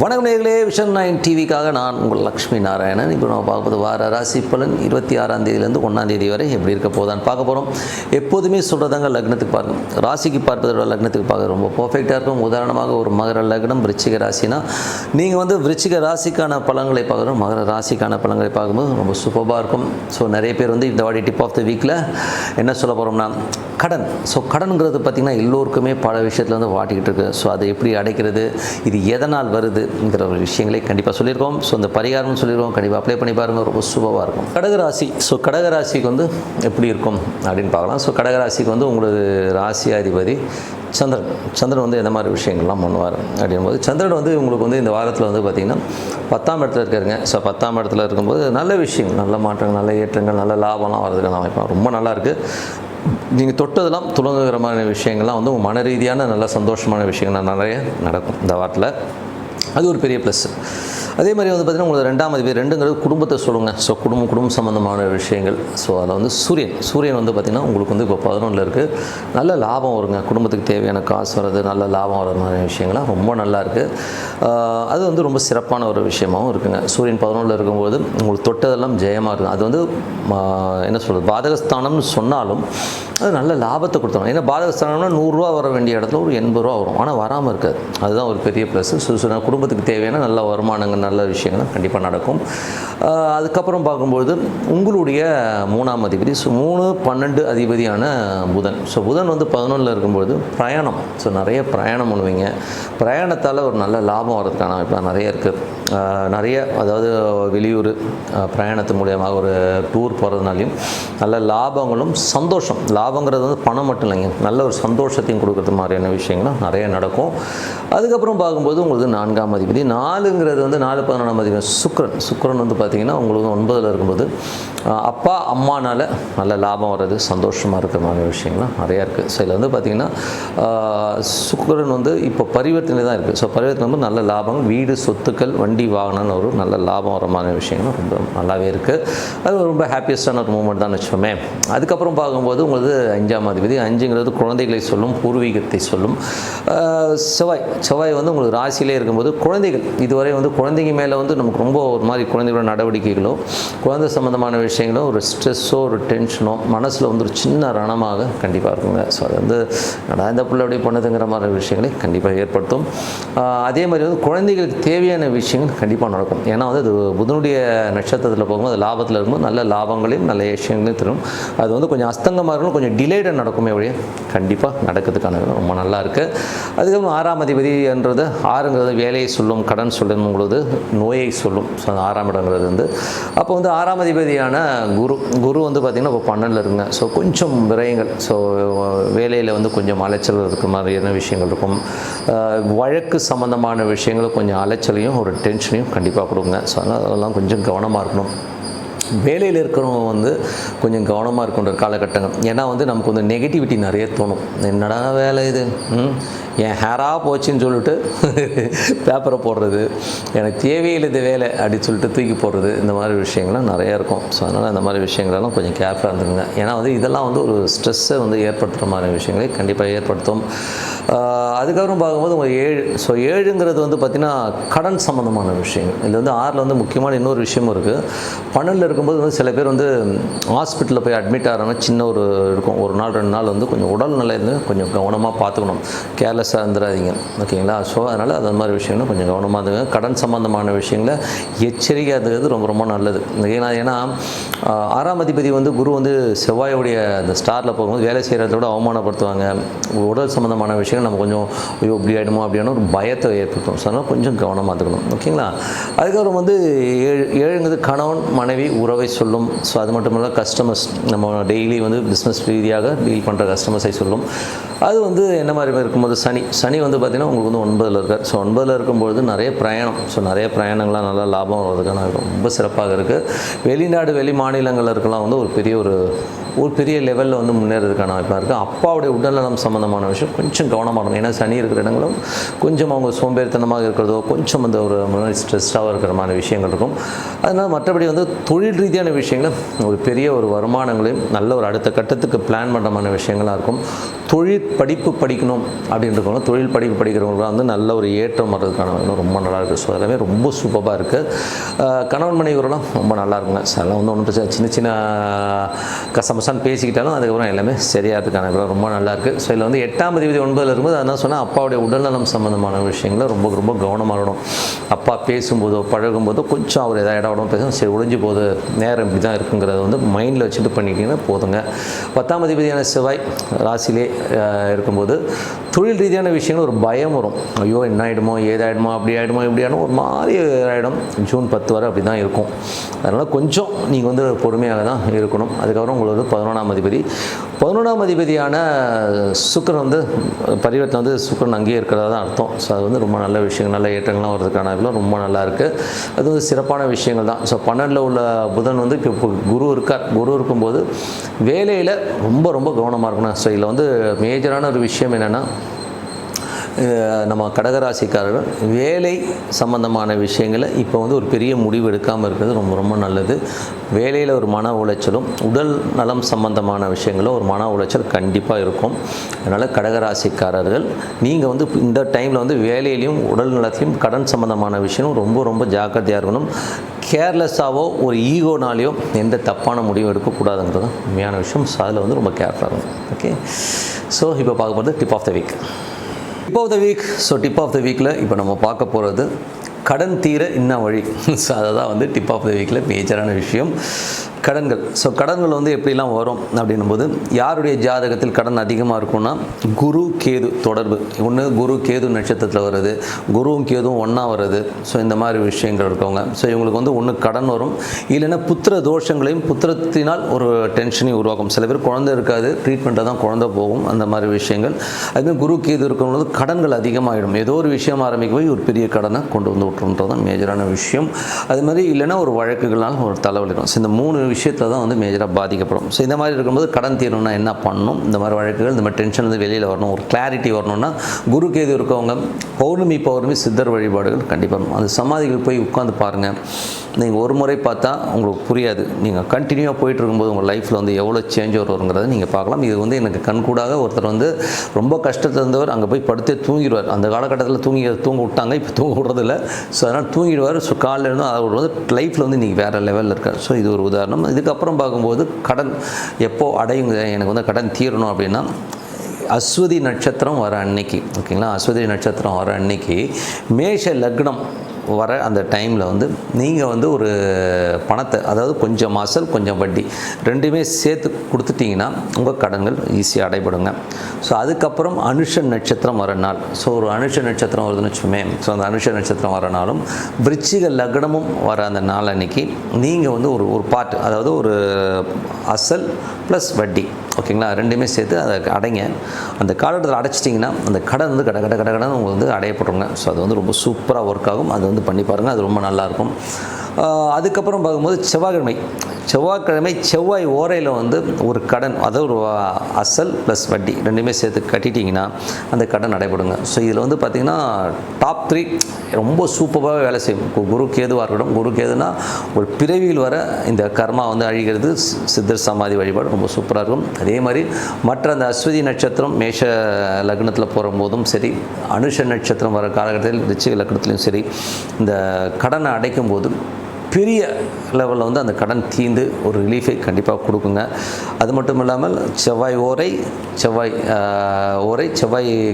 வணக்கம் நேயர்களே, விஷன் 9 டிவிக்காக நான் உங்கள் லக்ஷ்மி நாராயணன். இப்போ நம்ம பார்க்கும்போது வார ராசி பலன் 26ஆம் தேதியிலேருந்து 1ஆம் தேதி வரை எப்படி இருக்க போதான்னு பார்க்க போகிறோம். எப்போதுமே சொல்கிறதாங்க, லக்னத்துக்கு பாருங்கள். ராசிக்கு பார்ப்பதோட லக்னத்துக்கு பார்க்க ரொம்ப பர்ஃபெக்டாக இருக்கும். உதாரணமாக ஒரு மகர லக்னம் விருச்சிக ராசினா நீங்கள் விருச்சிக ராசிக்கான பலன்களை பார்க்குறோம், மகர ராசிக்கான பலன்களை பார்க்கும்போது ரொம்ப சூப்பராக இருக்கும். ஸோ நிறைய பேர் இந்த வாடி டிப் ஆஃப் த வீக்கில் என்ன சொல்ல போகிறோம்னா கடன். ஸோ கடனுங்கிறது பார்த்திங்கன்னா எல்லோருக்குமே பல விஷயத்தில் வாட்டிக்கிட்டு இருக்குது. ஸோ அதை எப்படி அடைக்கிறது, இது எதனால் வருதுங்கிற ஒரு விஷயங்களை கண்டிப்பாக சொல்லியிருக்கோம். ஸோ இந்த பரிகாரம்னு சொல்லியிருக்கோம், கண்டிப்பாக அப்ளை பண்ணி பாருங்கள், ரொம்ப சூப்பராக இருக்கும். கடகராசி. ஸோ கடகராசிக்கு எப்படி இருக்கும் அப்படின்னு பார்க்கலாம். ஸோ கடகராசிக்கு உங்களது ராசி அதிபதி சந்திரன் எந்த மாதிரி விஷயங்கள்லாம் பண்ணுவார் அப்படின்போது, சந்திரன் உங்களுக்கு இந்த வாரத்தில் பார்த்திங்கன்னா 10ஆம் இடத்துல இருக்காருங்க. ஸோ 10ஆம் இடத்துல இருக்கும்போது நல்ல விஷயங்கள், நல்ல மாற்றங்கள், நல்ல ஏற்றங்கள், நல்ல லாபம்லாம் வரதுக்கான அமைப்பாக ரொம்ப நல்லாயிருக்கு. நீங்கள் தொட்டதெல்லாம் துலங்குகிறமான விஷயங்கள்லாம் உங்கள் மன ரீதியான நல்ல சந்தோஷமான விஷயங்கள் நிறைய நடக்கும் இந்த வாரத்தில். அது ஒரு பெரிய ப்ளஸ். அதே மாதிரி பார்த்திங்கன்னா உங்களுக்கு 2ஆம் அதிபதி, ரெண்டுங்கிறது குடும்பத்தை சொல்லுங்கள். ஸோ குடும்பம் சம்மந்தமான விஷயங்கள். ஸோ அதில் சூரியன் பார்த்திங்கன்னா உங்களுக்கு இப்போ 11ல் இருக்குது. நல்ல லாபம் வருங்க, குடும்பத்துக்கு தேவையான காசு வர்றது, நல்ல லாபம் வர மாதிரி விஷயங்கள்லாம் ரொம்ப நல்லா இருக்குது. அது ரொம்ப சிறப்பான ஒரு விஷயமாகவும் இருக்குங்க. சூரியன் 11ல் இருக்கும்போது உங்களுக்கு தொட்டதெல்லாம் ஜெயமாக இருக்கும். அது என்ன சொல்கிறது, பாதகஸ்தானம்னு சொன்னாலும் அது நல்ல லாபத்தை கொடுத்தோம். ஏன்னா பாதகஸ்தானம்னா 100 ரூபா வர வேண்டிய இடத்துல ஒரு 80 ரூபா வரும், ஆனால் வராமல் இருக்காது. அதுதான் ஒரு பெரிய ப்ளஸ். குடும்பத்துக்கு தேவையான நல்ல வருமானங்கள், நல்ல விஷயங்கள் கண்டிப்பாக நடக்கும். அதுக்கப்புறம் பார்க்கும்பொழுது உங்களுடைய 3ஆம் அதிபதி, ஸோ 3, 12 அதிபதியான புதன். ஸோ புதன் 11ல் இருக்கும்பொழுது பிரயாணம். ஸோ நிறைய பிரயாணம் பண்ணுவீங்க. பிரயாணத்தால் ஒரு நல்ல லாபம் வரதுக்கான வாய்ப்பு நிறைய இருக்குது. நிறைய அதாவது வெளியூர் பிரயாணத்து மூலியமாக ஒரு டூர் போகிறதுனாலையும் நல்ல லாபங்களும் சந்தோஷம். லாபங்கிறது பணம் மட்டும் இல்லைங்க, நல்ல ஒரு சந்தோஷத்தையும் கொடுக்குறது மாதிரியான விஷயங்களும் நிறைய நடக்கும். அதுக்கப்புறம் பார்க்கும்போது உங்களுக்கு 4ஆம் அதிபதி, 4ங்கிறது 4, 11ஆம் அதிபதி சுக்கிரன் பார்த்திங்கன்னா உங்களுக்கு 9ல் இருக்கும்போது அப்பா அம்மானால் நல்ல லாபம் வர்றது, சந்தோஷமாக இருக்கிற மாதிரி விஷயங்கள்லாம் நிறையா இருக்குது. ஸோ இதில் பார்த்திங்கன்னா சுக்கிரன் இப்போ பரிவர்த்தனை தான் இருக்குது. ஸோ பரிவர்த்தனை நல்ல லாபம், வீடு, சொத்துக்கள், வண்டி, வாகனம்னு ஒரு நல்ல லாபம் வர மாதிரி விஷயங்களும் ரொம்ப நல்லாவே இருக்குது. அது ரொம்ப ஹாப்பியஸ்டான ஒரு மூமெண்ட் தான் வச்சுக்கோமே. அதுக்கப்புறம் பார்க்கும்போது உங்களுக்கு 5ஆம் அதிபதி, 5ங்கிறது குழந்தைகளை சொல்லும், பூர்வீகத்தை சொல்லும். செவ்வாய் உங்களுக்கு ராசியிலே இருக்கும்போது குழந்தைகள், இதுவரை குழந்தைங்க மேலே நமக்கு ரொம்ப ஒரு மாதிரி குழந்தைகளோட நடவடிக்கைகளோ, குழந்தை சம்மந்தமான விஷயங்களோ, ஒரு ஸ்ட்ரெஸ்ஸோ, ஒரு டென்ஷனோ மனசில் ஒரு சின்ன ரணமாக கண்டிப்பாக இருக்குங்க. ஸோ அது இந்த பிள்ளை எப்படி பண்ணுதுங்கிற மாதிரி விஷயங்களை கண்டிப்பாக ஏற்படுத்தும். அதே மாதிரி குழந்தைகளுக்கு தேவையான விஷயங்கள் கண்டிப்பாக நடக்கும். ஏன்னா அது புதனுடைய நட்சத்திரத்தில் போகும்போது லாபத்தில் இருக்கும்போது நல்ல லாபங்களையும் நல்ல விஷயங்களையும் தரும். அது கொஞ்சம் அஸ்தங்கமாக இருக்கணும், கொஞ்சம் டிலேடாக நடக்குமே வழியே கண்டிப்பாக நடக்கிறதுக்கான ரொம்ப நல்லா இருக்குது. அதுக்கப்புறம் 6ஆம் அதிபதின்றது 6ங்கிறது வேலையை சொல்லும், கடன் சொல்லும், உங்களது நோயை சொல்லும். ஸோ அந்த 6ஆம் இடங்கிறது அப்போ 6ஆம் அதிபதியான குரு பார்த்திங்கன்னா இப்போ 12ல் இருக்குங்க. ஸோ கொஞ்சம் விரயங்கள், ஸோ வேலையில் கொஞ்சம் அலைச்சல் இருக்கிற மாதிரியான விஷயங்கள் இருக்கும். வழக்கு சம்மந்தமான விஷயங்கள் கொஞ்சம் அலைச்சலையும் ஒரு டென்ஷனையும் கண்டிப்பாக கொடுங்க. ஸோ அதெல்லாம் கொஞ்சம் கவனமாக இருக்கணும். வேலையில் இருக்கிறவங்க கொஞ்சம் கவனமாக இருக்கின்ற காலகட்டங்கள். ஏன்னா நமக்கு நெகட்டிவிட்டி நிறைய தோணும். என்னடா வேலை இது, என் ஹேராக போச்சுன்னு சொல்லிட்டு பேப்பரை போடுறது, எனக்கு தேவையில்லை இது வேலை அப்படின்னு சொல்லிட்டு தூக்கி போடுறது, இந்த மாதிரி விஷயங்கள்லாம் நிறையா இருக்கும். ஸோ அதனால் அந்த மாதிரி விஷயங்களெல்லாம் கொஞ்சம் கேர்ஃபுல்லாக இருந்துருங்க. ஏன்னா இதெல்லாம் ஒரு ஸ்ட்ரெஸ்ஸை ஏற்படுத்துகிற மாதிரி விஷயங்களை கண்டிப்பாக ஏற்படுத்தும். அதுக்கப்புறம் பார்க்கும்போது உங்கள் 7. ஸோ 7ங்கிறது பார்த்திங்கன்னா கடன் சம்மந்தமான விஷயங்கள். இதில் 6ல் முக்கியமான இன்னொரு விஷயமும் இருக்குது. 12ல் இருக்கும்போது சில பேர் ஹாஸ்பிட்டலில் போய் அட்மிட் ஆகிறாங்க. சின்ன ஒரு இருக்கும், 1 நாள் 2 நாள் கொஞ்சம் உடல் நிலை கொஞ்சம் கவனமாக பார்த்துக்கணும், கேர்லெஸ்ஸாக இருந்துடாதீங்க, ஓகேங்களா? ஸோ அதனால் அது மாதிரி விஷயங்களும் கொஞ்சம் கவனமாக இருந்துங்க. கடன் சம்மந்தமான விஷயங்களை எச்சரிக்கையாக இருந்தது ரொம்ப ரொம்ப நல்லது. ஏன்னா 6ஆம் அதிபதி குரு செவ்வாயோடைய அந்த ஸ்டாரில் போகும்போது வேலை செய்கிறத விட அவமானப்படுத்துவாங்க. உடல் சம்மந்தமான விஷயங்கள் நம்ம கொஞ்சம் ஐயோ இப்படி ஆகிடுமோ அப்படியான ஒரு பயத்தை ஏற்படுத்தும். ஸோ அதனால் கொஞ்சம் கவனமாக இருக்கணும், ஓகேங்களா? அதுக்கப்புறம் 7ங்கிறது கணவன் மனைவி உறவை சொல்லும். ஸோ அது மட்டும் இல்லை, கஸ்டமர்ஸ், நம்ம டெய்லி பிஸ்னஸ் ரீதியாக டீல் பண்ணுற கஸ்டமர்ஸை சொல்லும். அது என்ன மாதிரி இருக்கும்போது சனி பார்த்திங்கன்னா உங்களுக்கு 9ல் இருக்கார். ஸோ 9ல் இருக்கும்பொழுது நிறைய பிரயாணம். ஸோ நிறைய பிரயாணங்கள்லாம் நல்லா லாபம் வர்றதுக்கான ரொம்ப சிறப்பாக இருக்குது. வெளிநாடு வெளி மாநிலங்களில் இருக்கலாம் ஒரு பெரிய லெவலில் முன்னேறதுக்கான வாய்ப்பாக இருக்குது. அப்பாவுடைய உடல்நலம் சம்மந்தமான விஷயம் கொஞ்சம் கவனமாக இருக்கணும். ஏன்னா சனி இருக்கிற இடங்களும் கொஞ்சம் அவங்க சோம்பேறித்தனமாக இருக்கிறதோ, கொஞ்சம் ஒரு ஸ்ட்ரெஸ்ஸாக இருக்கிற மாதிரி விஷயங்கள் இருக்கும். அதனால் மற்றபடி தொழில் ரீதியான விஷயங்கள் ஒரு பெரிய ஒரு வருமானங்களையும் நல்ல ஒரு அடுத்த கட்டத்துக்கு பிளான் பண்ணுற மாதிரி விஷயங்களாக இருக்கும். தொழில் படிப்பு படிக்கணும் அப்படின்றவங்க தொழில் படிப்பு படிக்கிறவங்க வந்து நல்ல ஒரு ஏற்றம் வர்றதுக்கான ரொம்ப நல்லா இருக்குது. ஸோ எல்லாமே ரொம்ப சூப்பராக இருக்குது. கணவன் மனைவி உறவுலாம் ரொம்ப நல்லா இருக்குங்க. ஸோ அதெல்லாம் வந்து ஒன்றும் பிரச்சனை சின்ன சின்ன கசமசான்னு பேசிக்கிட்டாலும் அதுக்கப்புறம் எல்லாமே சரியாகிறதுக்கான ரொம்ப நல்லாயிருக்கு. ஸோ இதில் வந்து 8ஆம் அதிபதி 9ல் இருக்கும்போது அதான் சொன்னால் அப்பாவுடைய உடல்நலம் சம்மந்தமான விஷயங்களை ரொம்ப ரொம்ப கவனமாக இருக்கணும். அப்பா பேசும்போதோ பழகும்போதோ கொஞ்சம் அவர் எதாவது இடம் பேசும் சரி ஒழிஞ்சு போகுது நேரம் இப்படி தான் இருக்குங்கிறத வந்து மைண்டில் வச்சுட்டு பண்ணிக்கிங்கன்னா போதுங்க. 10ஆம் அதிபதியான செவ்வாய் ராசியிலே இருக்கும்போது தொழில் ரீதியான விஷயங்கள் ஒரு பயம் வரும். ஐயோ என்ன ஆகிடுமோ ஏதாயிடுமோ அப்படி ஆகிடுமோ இப்படி ஆகிடும் ஒரு மாதிரி ஆகிடும். ஜூன் 10 வரை அப்படி தான் இருக்கும். அதனால் கொஞ்சம் நீங்கள் வந்து பொறுமையாக தான் இருக்கணும். அதுக்கப்புறம் உங்களுக்கு 11ஆம் அதிபதி 11ஆம் அதிபதியான சுக்கிரன் வந்து பரிவர்த்தனை வந்து சுக்கிரன் அங்கேயே இருக்கிறதா தான் அர்த்தம். ஸோ அது வந்து ரொம்ப நல்ல விஷயங்கள் நல்ல ஏற்றங்கள்லாம் வர்றதுக்கான ரொம்ப நல்லா இருக்குது. அது வந்து சிறப்பான விஷயங்கள் தான். ஸோ 12ல் உள்ள புதன் வந்து இப்போ குரு இருக்கார். குரு இருக்கும்போது வேலையில் ரொம்ப ரொம்ப கவனமாக இருக்கணும். ஸோ இதில் வந்து மேஜரான ஒரு விஷயம் என்னென்னா நம்ம கடகராசிக்காரர்கள் வேலை சம்பந்தமான விஷயங்களை இப்போ வந்து ஒரு பெரிய முடிவு எடுக்காமல் இருக்கிறது ரொம்ப ரொம்ப நல்லது. வேலையில் ஒரு மன உளைச்சலும் உடல் நலம் சம்பந்தமான விஷயங்களும் ஒரு மன உளைச்சல் கண்டிப்பாக இருக்கும். அதனால் கடகராசிக்காரர்கள் நீங்கள் வந்து இந்த டைமில் வந்து வேலையிலையும் உடல் நலத்தையும் கடன் சம்பந்தமான விஷயம் ரொம்ப ரொம்ப ஜாக்கிரதையாக இருக்கணும். கேர்லெஸ்ஸாவோ ஒரு ஈகோனாலேயோ எந்த தப்பான முடிவும் எடுக்கக்கூடாதுங்கிறது உண்மையான விஷயம். ஸோ அதில் வந்து ரொம்ப கேர்ஃபுல்லாக இருக்கணும். ஓகே, ஸோ இப்போ பார்க்க போகிறது tip of the week. Tip of the week. So tip of the வீக்கில் இப்போ நம்ம பார்க்க போகிறது கடன் தீர இன்ன வழி. ஸோ அதை தான் வந்து டிப் ஆஃப் த வீக்கில் மேஜரான விஷயம். கடன்கள். ஸோ கடன்கள் வந்து எப்படிலாம் வரும் அப்படின்னும்போது யாருடைய ஜாதகத்தில் கடன் அதிகமாக இருக்கும்னா குரு கேது தொடர்பு. ஒன்று குரு கேது நட்சத்திரத்தில் வருது, குருவும் கேதுவும் ஒன்றா வருது. ஸோ இந்த மாதிரி விஷயங்கள் இருக்கவங்க ஸோ இவங்களுக்கு வந்து ஒன்று கடன் வரும், இல்லைன்னா புத்திர தோஷங்களையும் புத்திரத்தினால் ஒரு டென்ஷனையும் உருவாக்கும். சில பேர் குழந்தை இருக்காது, ட்ரீட்மெண்ட்டாக தான் குழந்தை போகும். அந்த மாதிரி விஷயங்கள். அதுமாதிரி குரு கேது இருக்கும்போது கடன்கள் அதிகமாகிடும். ஏதோ ஒரு விஷயம் ஆரம்பிக்க போய் ஒரு பெரிய கடனை கொண்டு வந்து விட்டுருன்றது தான் மேஜரான விஷயம். அது மாதிரி இல்லைன்னா ஒரு வழக்குகள்னால ஒரு தலைவலிக்கும். ஸோ இந்த 3 விஷயத்தில் தான் வந்து மேஜராக பாதிக்கப்படும். ஸோ இந்த மாதிரி இருக்கும்போது கடன் தீரணும்னா என்ன பண்ணணும், இந்த மாதிரி வழக்குகள் இந்த மாதிரி டென்ஷன் வந்து வெளியில் வரணும், ஒரு கிளாரிட்டி வரணும்னா குரு கேது இருக்கவங்க பௌர்ணமி சித்தர் வழிபாடுகள் கண்டிப்பாக. அந்த சமாதிகள் போய் உட்காந்து பாருங்கள். நீங்கள் ஒரு முறை பார்த்தா உங்களுக்கு புரியாது. நீங்கள் கண்டினியூவாக போயிட்டு இருக்கும்போது உங்கள் லைஃப்பில் வந்து எவ்வளோ சேஞ்ச் வருங்கிறத நீங்கள் பார்க்கலாம். இது வந்து எனக்கு கண்கூடாக ஒருத்தர் வந்து ரொம்ப கஷ்டத்தில் இருந்தவர் அங்கே போய் படுத்தே தூங்கிடுவார். அந்த காலகட்டத்தில் தூங்க விட்டாங்க, இப்போ தூங்க விடுறதில்ல. ஸோ அதனால் தூங்கிடுவார். ஸோ காலையில் இருந்து அவர் வந்து லைஃப்பில் வந்து இன்றைக்கி வேறு லெவலில் இருக்கார். ஸோ இது ஒரு உதாரணம். இதுக்கப்புறம் பார்க்கும்போது கடன் எப்போ அடையுங்க எனக்கு வந்து கடன் தீரணும் அப்படின்னா அஸ்வதி நட்சத்திரம் வர அன்னைக்கு, ஓகேங்களா, அஸ்வதி நட்சத்திரம் வர அன்னைக்கு மேஷ லக்னம் வர அந்த டைமில் வந்து நீங்கள் வந்து ஒரு பணத்தை, அதாவது கொஞ்சம் அசல் கொஞ்சம் வட்டி ரெண்டுமே சேர்த்து கொடுத்துட்டிங்கன்னா உங்கள் கடன்கள் ஈஸியாக அடைபடுங்க. ஸோ அதுக்கப்புறம் அனுஷ நட்சத்திரம் வர நாள். ஸோ ஒரு அனுஷ நட்சத்திரம் வருதுன்னு வச்சுமே, ஸோ அந்த அனுஷ நட்சத்திரம் வர நாளும் விருச்சிக லக்னமும் வர அந்த நாள் அன்னைக்கு நீங்கள் வந்து ஒரு பார்ட், அதாவது ஒரு அசல் ப்ளஸ் வட்டி, ஓகேங்களா, ரெண்டுமே சேர்த்து அதை அடைங்க. அந்த காலகட்டத்தில் அடைச்சிட்டிங்கன்னா அந்த கடன் வந்து கடன் உங்களுக்கு வந்து அடையப்படுங்க. ஸோ அது வந்து ரொம்ப சூப்பராக ஒர்க் ஆகும். அது வந்து பண்ணி பாருங்கள், அது ரொம்ப நல்லாயிருக்கும். அதுக்கப்புறம் பார்க்கும்போது செவ்வாய்க்கிழமை செவ்வாய் ஓரையில் வந்து ஒரு கடன், அதாவது ஒரு அசல் ப்ளஸ் வட்டி ரெண்டுமே சேர்த்து கட்டிட்டிங்கன்னா அந்த கடன் அடைபடுங்க. ஸோ இதில் வந்து பார்த்திங்கன்னா டாப் 3 ரொம்ப சூப்பராக வேலை செய்யும். குரு கேதுவாக இருக்கட்டும். குரு கேதுனா ஒரு பிறவியில் வர இந்த கர்மா வந்து அழிகிறது. சித்தர் சமாதி வழிபாடு ரொம்ப சூப்பராக இருக்கும். அதே மாதிரி மற்ற அந்த அஸ்வதி நட்சத்திரம் மேஷ லக்னத்தில் போகும்போதும் சரி, அனுஷ நட்சத்திரம் வர காலகட்டத்தில் விருச்சிக லக்னத்துலையும் சரி, இந்த கடனை அடைக்கும் போது பெரிய லெவலில் வந்து அந்த கடன் தீர்ந்து ஒரு ரிலீஃபை கண்டிப்பாக கொடுக்குங்க. அது மட்டும் இல்லாமல் செவ்வாய்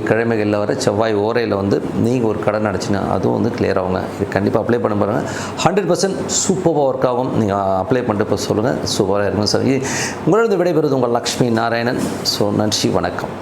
கிழமைகளில் வர செவ்வாய் ஓரையில் வந்து நீங்கள் ஒரு கடன் அடைச்சினா அதுவும் வந்து கிளியர் ஆகுங்க. இது கண்டிப்பாக அப்ளை பண்ண பாருங்கள். 100% சூப்பராக ஒர்க் ஆகும். நீங்கள் அப்ளை பண்ணிட்டு இப்போ சொல்லுங்கள், சூப்பராக இருக்கும் சார். உங்களோட விடைபெறுவது உங்கள் லக்ஷ்மி நாராயணன். ஸோ நன்றி, வணக்கம்.